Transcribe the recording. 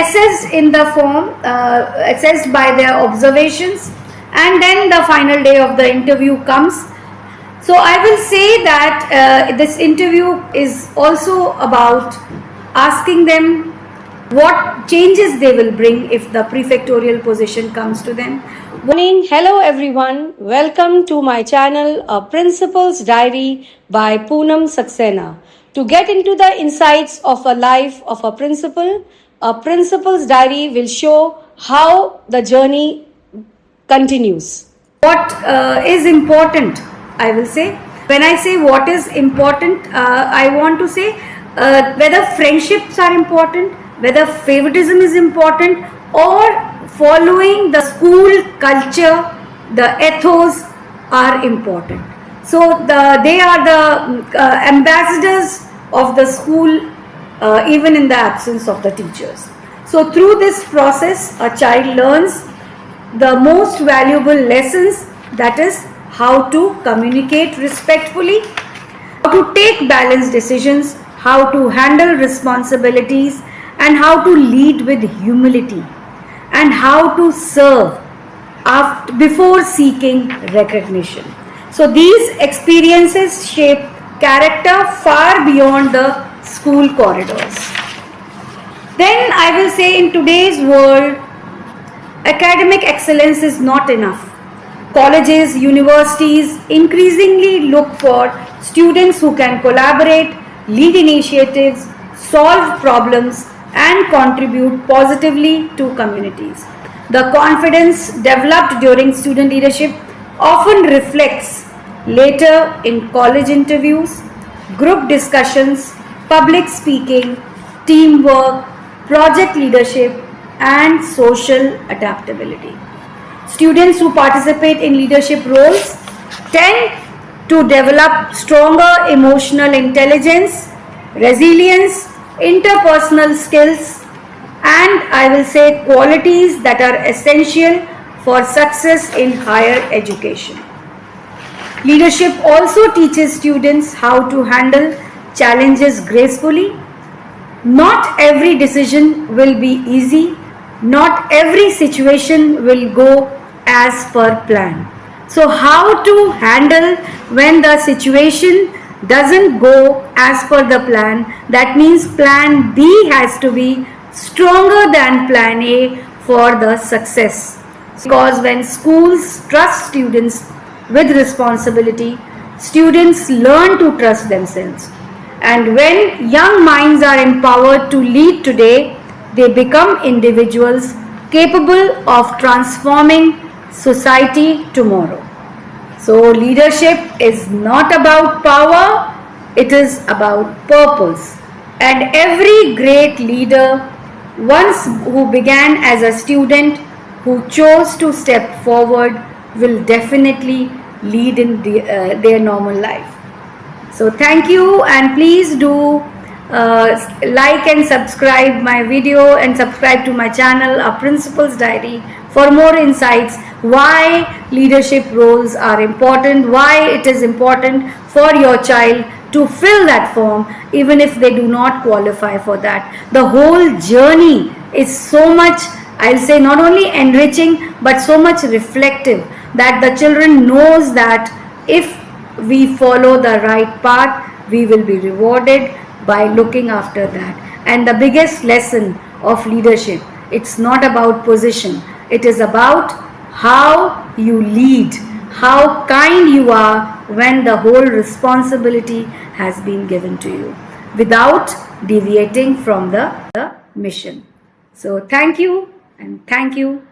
assessed in the form, assessed by their observations, and then the final day of the interview comes. So I will say that this interview is also about asking them what changes they will bring if the prefectorial position comes to them. Morning. Hello everyone. Welcome to my channel, A Principal's Diary by Poonam Saxena. To get into the insights of a life of a principal, A Principal's Diary will show how the journey continues. What is important, I will say. When I say what is important, I want to say whether friendships are important, whether favoritism is important, or following the school culture, the ethos are important. So they are the ambassadors of the school, even in the absence of the teachers. So through this process, a child learns the most valuable lessons, that is how to communicate respectfully, how to take balanced decisions, how to handle responsibilities, and how to lead with humility, and how to serve before seeking recognition. So these experiences shape character far beyond the school corridors. Then I will say, in today's world, academic excellence is not enough. Colleges, universities increasingly look for students who can collaborate, lead initiatives, solve problems, and contribute positively to communities. The confidence developed during student leadership often reflects later in college interviews, group discussions, public speaking, teamwork, project leadership, and social adaptability. Students who participate in leadership roles tend to develop stronger emotional intelligence, resilience, interpersonal skills, and I will say qualities that are essential for success in higher education. Leadership also teaches students how to handle challenges gracefully. Not every decision will be easy. Not every situation will go as per plan. So how to handle when the situation doesn't go as per the plan? That means plan B has to be stronger than plan A for the success. Because when schools trust students with responsibility, students learn to trust themselves. And when young minds are empowered to lead today, they become individuals capable of transforming society tomorrow. So leadership is not about power, it is about purpose. And every great leader, once who began as a student, who chose to step forward, will definitely lead in their normal life. So thank you, and please do like and subscribe my video and subscribe to my channel, A Principal's Diary, for more insights why leadership roles are important, why it is important for your child to fill that form even if they do not qualify for that. The whole journey is so much, I'll say, not only enriching but so much reflective, that the children knows that if we follow the right path, we will be rewarded by looking after that. And the biggest lesson of leadership, it's not about position, it is about how you lead, how kind you are when the whole responsibility has been given to you, without deviating from the mission. So thank you, and thank you.